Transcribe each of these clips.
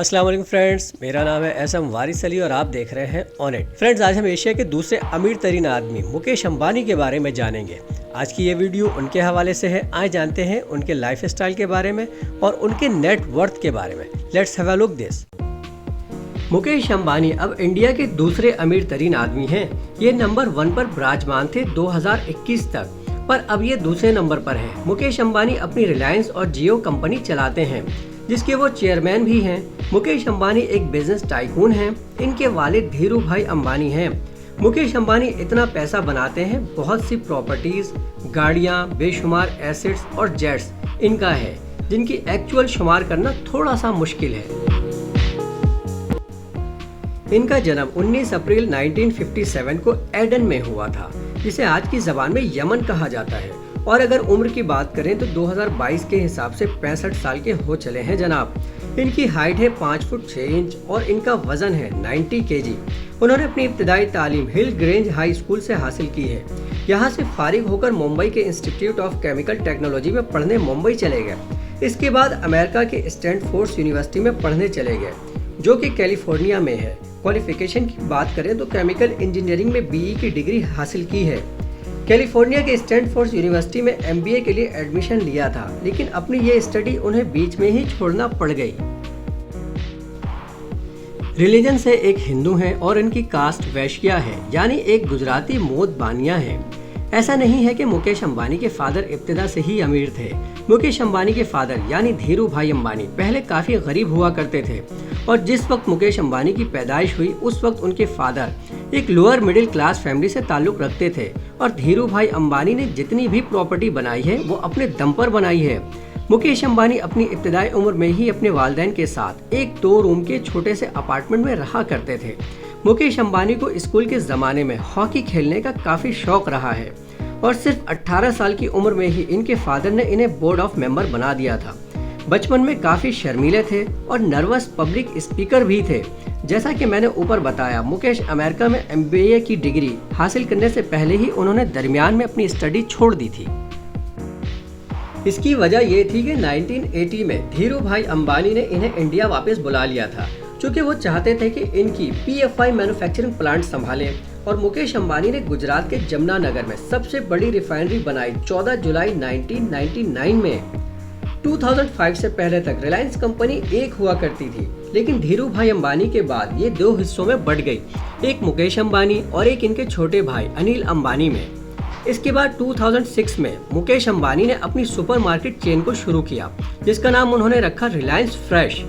अस्सलाम वालेकुम फ्रेंड्स, मेरा नाम है एसएम वारिस अली और आप देख रहे हैं ऑन इट। फ्रेंड्स, आज हम एशिया के दूसरे अमीर तरीन आदमी मुकेश अंबानी के बारे में जानेंगे। आज की ये वीडियो उनके हवाले से है। आइए जानते हैं उनके लाइफ स्टाइल के बारे में और उनके नेट वर्थ के बारे में। Let's have a look this. Mukesh Ambani अब इंडिया के दूसरे अमीर तरीन आदमी हैं। ये नंबर 1 पर विराजमान थे 2021 तक, पर अब ये दूसरे नंबर पर हैं। मुकेश अंबानी अपनी रिलायंस और जियो कंपनी चलाते हैं, जिसके वो चेयरमैन भी हैं। मुकेश अंबानी एक बिजनेस टाइकून हैं। इनके वालिद धीरू भाई अंबानी हैं। मुकेश अंबानी इतना पैसा बनाते हैं, बहुत सी प्रॉपर्टीज, गाड़ियां, बेशुमार एसेट्स और जेट्स इनका है, जिनकी एक्चुअल शुमार करना थोड़ा सा मुश्किल है। इनका जन्म 19 अप्रैल 1957 को एडन में हुआ था, जिसे आज की जबान में यमन कहा जाता है। और अगर उम्र की बात करें तो 2022 के हिसाब से 65 साल के हो चले हैं जनाब। इनकी हाइट है 5 फुट 6 इंच और इनका वजन है 90 kg। उन्होंने अपनी इब्तिदाई तालीम हिल ग्रेंज हाई स्कूल से हासिल की है। यहाँ से फारिग होकर मुंबई के इंस्टीट्यूट ऑफ केमिकल टेक्नोलॉजी में पढ़ने मुंबई चले गए। इसके बाद अमेरिका के स्टैनफोर्ड यूनिवर्सिटी में पढ़ने चले गए, जो कि कैलिफोर्निया में है। क्वालिफिकेशन की बात करें तो केमिकल इंजीनियरिंग में BE की डिग्री हासिल की है। कैलिफोर्निया के स्टैनफोर्ड यूनिवर्सिटी में MBA के लिए एडमिशन लिया था, लेकिन अपनी ये स्टडी उन्हें बीच में ही छोड़ना पड़ गई। रिलीजन से एक हिंदू हैं और इनकी कास्ट वैश्या है, यानी एक गुजराती मोद बानिया है। ऐसा नहीं है कि मुकेश अंबानी के फादर इब्तिदा से ही अमीर थे। मुकेश अंबानी के फादर यानी धीरू भाई अंबानी पहले काफी गरीब हुआ करते थे, और जिस वक्त मुकेश अंबानी की पैदाइश हुई उस वक्त उनके फादर एक लोअर मिडिल क्लास फैमिली से ताल्लुक रखते थे। और धीरू भाई अंबानी ने जितनी भी प्रॉपर्टी बनाई है वो अपने दम पर बनाई है। मुकेश अंबानी अपनी इब्तिदाई उम्र में ही अपने वालिदैन के साथ एक 2 रूम के छोटे से अपार्टमेंट में रहा करते थे। मुकेश अंबानी को स्कूल के जमाने में हॉकी खेलने का काफी शौक रहा है, और सिर्फ 18 साल की उम्र में ही इनके फादर ने इन्हें बोर्ड ऑफ मेंबर बना दिया था। बचपन में काफी शर्मीले थे और नर्वस पब्लिक स्पीकर भी थे। जैसा कि मैंने ऊपर बताया, मुकेश अमेरिका में MBA की डिग्री हासिल करने से पहले ही उन्होंने दरमियान में अपनी स्टडी छोड़ दी थी। इसकी वजह ये थी कि 1980 में धीरू भाई अंबानी ने इन्हें इंडिया वापस बुला लिया था, क्योंकि वो चाहते थे कि इनकी PFI मैन्युफैक्चरिंग प्लांट संभालें। और मुकेश अंबानी ने गुजरात के जमुनानगर में सबसे बड़ी रिफाइनरी बनाई 14 जुलाई 1999 में। 2005 से पहले तक रिलायंस कंपनी एक हुआ करती थी, लेकिन धीरू भाई अंबानी के बाद ये 2 हिस्सों में बढ़ गई, एक मुकेश अंबानी और एक इनके छोटे भाई अनिल अंबानी में। इसके बाद 2006 में मुकेश अंबानी ने अपनी सुपरमार्केट चेन को शुरू किया, जिसका नाम उन्होंने रखा रिलायंस फ्रेश।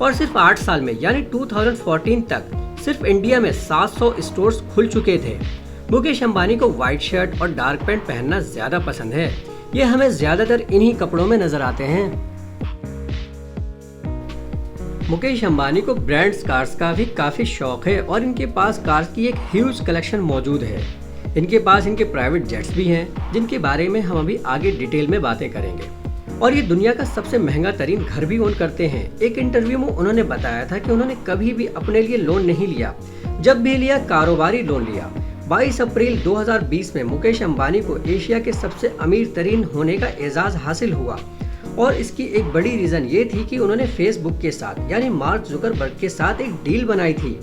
और सिर्फ 8 साल में यानी 2014 तक सिर्फ इंडिया में 700 स्टोर्स खुल चुके थे। मुकेश अंबानी को व्हाइट शर्ट और डार्क पैंट पहनना ज्यादा पसंद है। ये हमें ज्यादातर इन्हीं कपड़ों में नजर आते हैं। मुकेश अंबानी को ब्रांड्स कार्स का भी काफी शौक है और इनके पास कार्स की एक ह्यूज कलेक्शन मौजूद है। इनके पास इनके प्राइवेट जेट्स भी हैं, जिनके बारे में हम अभी आगे डिटेल में बातें करेंगे। और ये दुनिया का सबसे महंगा तरीन घर भी ओन करते हैं। एक इंटरव्यू में उन्होंने बताया था कि उन्होंने कभी भी अपने लिए लोन नहीं लिया, जब भी लिया कारोबारी लोन लिया। 22 अप्रैल 2020 में मुकेश अंबानी को एशिया के सबसे अमीर तरीन होने का एजाज हासिल हुआ, और इसकी एक बड़ी रीजन ये थी कि उन्होंने फेसबुक के साथ यानी मार्क जुकरबर्ग के साथ एक डील बनाई थी।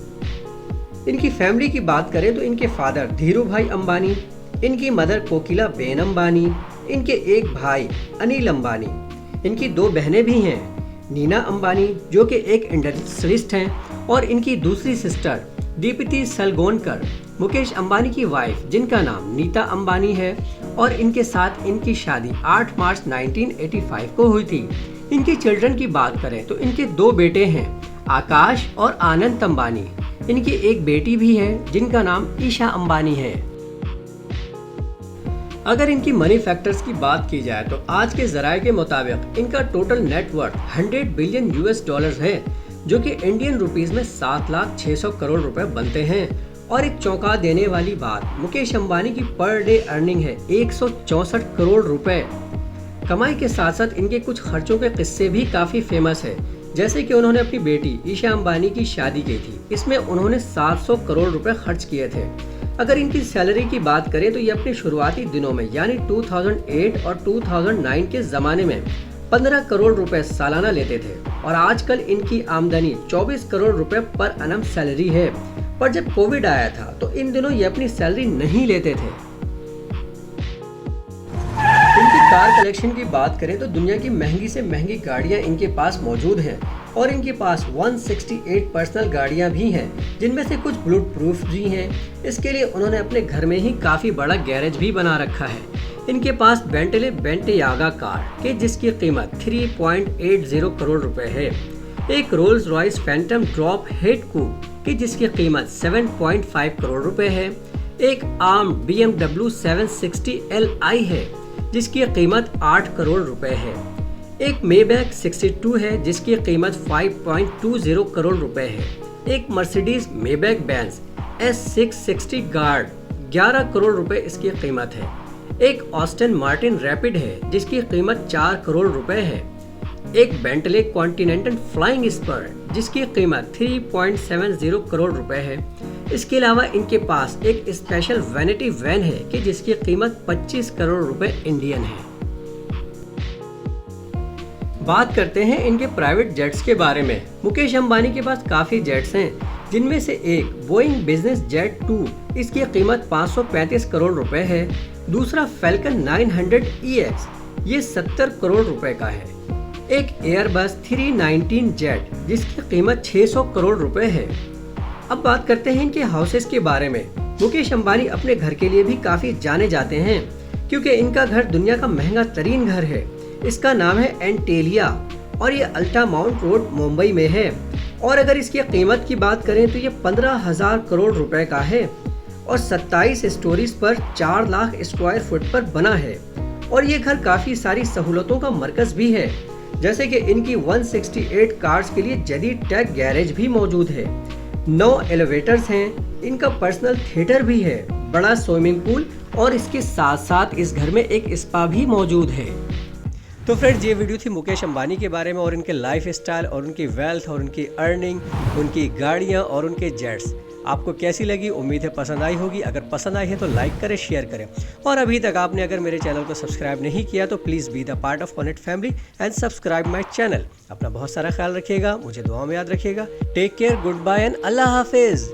इनकी फैमिली की बात करें तो इनके फादर धीरू भाई अंबानी, इनकी मदर कोकिला बेन अंबानी, इनके एक भाई अनिल अंबानी, इनकी 2 बहनें भी हैं, नीना अंबानी जो कि एक इंडस्ट्रियलिस्ट हैं, और इनकी दूसरी सिस्टर दीप्ति सलगोनकर, मुकेश अंबानी की वाइफ, जिनका नाम नीता अंबानी है। और इनके साथ इनकी शादी 8 मार्च 1985 को हुई थी। इनकी चिल्ड्रन की बात करें तो इनके 2 बेटे हैं, आकाश और आनंद अंबानी। इनकी एक बेटी भी है, जिनका नाम ईशा अंबानी है। अगर इनकी मनी फैक्टर्स की बात की जाए तो आज के जराये के मुताबिक इनका टोटल नेटवर्थ 100 बिलियन US$ है, जो कि इंडियन रुपीस में 7,600 करोड़ रुपए बनते हैं। और एक चौंका देने वाली बात, मुकेश अंबानी की पर डे अर्निंग है 164 करोड़ रुपए। कमाई के साथ साथ इनके कुछ खर्चों के किस्से भी काफी फेमस है, जैसे कि उन्होंने अपनी बेटी ईशा अंबानी की शादी की थी। इसमें उन्होंने 700 करोड़ रुपए खर्च किए थे। अगर इनकी सैलरी की बात करें तो ये अपने शुरुआती दिनों में यानी 2008 और 2009 के जमाने में 15 करोड़ रुपए सालाना लेते थे और आजकल इनकी आमदनी 24 करोड़ रुपए पर एनम सैलरी है। पर जब कोविड आया था तो इन दिनों ये अपनी सैलरी नहीं लेते थे। इनकी कार कलेक्शन की बात करें तो दुनिया की महंगी से महंगी गाड़ियां इनके पास मौजूद हैं और इनके पास 168 पर्सनल गाड़ियां भी हैं, जिनमें से कुछ बुलेट प्रूफ भी हैं। इसके लिए उन्होंने अपने घर में ही काफी बड़ा गैरेज भी बना रखा है। इनके पास बेंटले बेंटेयागा कार के जिसकी कीमत 3.80 करोड़ रुपए है। एक Rolls Royce Phantom drop head coupe की जिसकी कीमत 7.5 करोड़ रुपए है। एक आर्म BMW 760 Li है जिसकी कीमत 8 करोड़ रुपए है। एक मेबैक 62 है जिसकी कीमत 5.20 करोड़ रुपए है। एक Mercedes Maybach Benz S660 guard 11 crore रुपए इसकी कीमत है। एक ऑस्टन मार्टिन रैपिड है जिसकी कीमत 4 करोड़ रुपए है। एक बेंटले कॉन्टिनेंटल फ्लाइंग स्पर जिसकी कीमत 3.70 करोड़ रुपए है। इसके अलावा इनके पास एक स्पेशल वैनिटी वैन है कि जिसकी कीमत 25 करोड़ रुपए इंडियन है। बात करते हैं इनके प्राइवेट जेट्स के बारे में। मुकेश अंबानी के पास काफी जेट्स हैं, जिनमें से एक बोइंग बिजनेस जेट 2 इसकी कीमत 535 करोड़ रुपए है। दूसरा फैल्कन 900EX ये 70 करोड़ रुपए का है। एक एयरबस 319 जेट जिसकी कीमत 600 करोड़ रुपए है। अब बात करते हैं इनके हाउसेस के बारे में। मुकेश अंबानी अपने घर के लिए भी काफी जाने जाते हैं क्योंकि इनका घर दुनिया का महंगा तरीन घर है। इसका नाम है एंटेलिया और ये अल्टामाउंट रोड मुंबई में है। और अगर इसकी कीमत की बात करें तो ये 15,000 करोड़ रुपए का है और 27 स्टोरीज पर 4 लाख स्क्वायर फुट पर बना है। और ये घर काफी सारी सहूलतों का मरकज भी है, जैसे कि इनकी 168 कार्स के लिए जदीद टेक गैरेज भी मौजूद है। 9 एलिवेटर्स हैं। इनका पर्सनल थिएटर भी है, बड़ा स्विमिंग पूल और इसके साथ साथ इस घर में एक स्पा भी मौजूद है। तो फ्रेंड्स, ये वीडियो थी मुकेश अंबानी के बारे में और उनके लाइफ स्टाइल और उनकी वेल्थ और उनकी अर्निंग, उनकी गाड़ियाँ और उनके जेट्स। आपको कैसी लगी? उम्मीद है पसंद आई होगी। अगर पसंद आई है तो लाइक करें, शेयर करें और अभी तक आपने अगर मेरे चैनल को सब्सक्राइब नहीं किया तो please be the part of connect family and subscribe my channel. अपना बहुत सारा ख्याल रखिएगा, मुझे दुआ में याद रखिएगा। Take care, good bye and अल्लाह हाफिज़।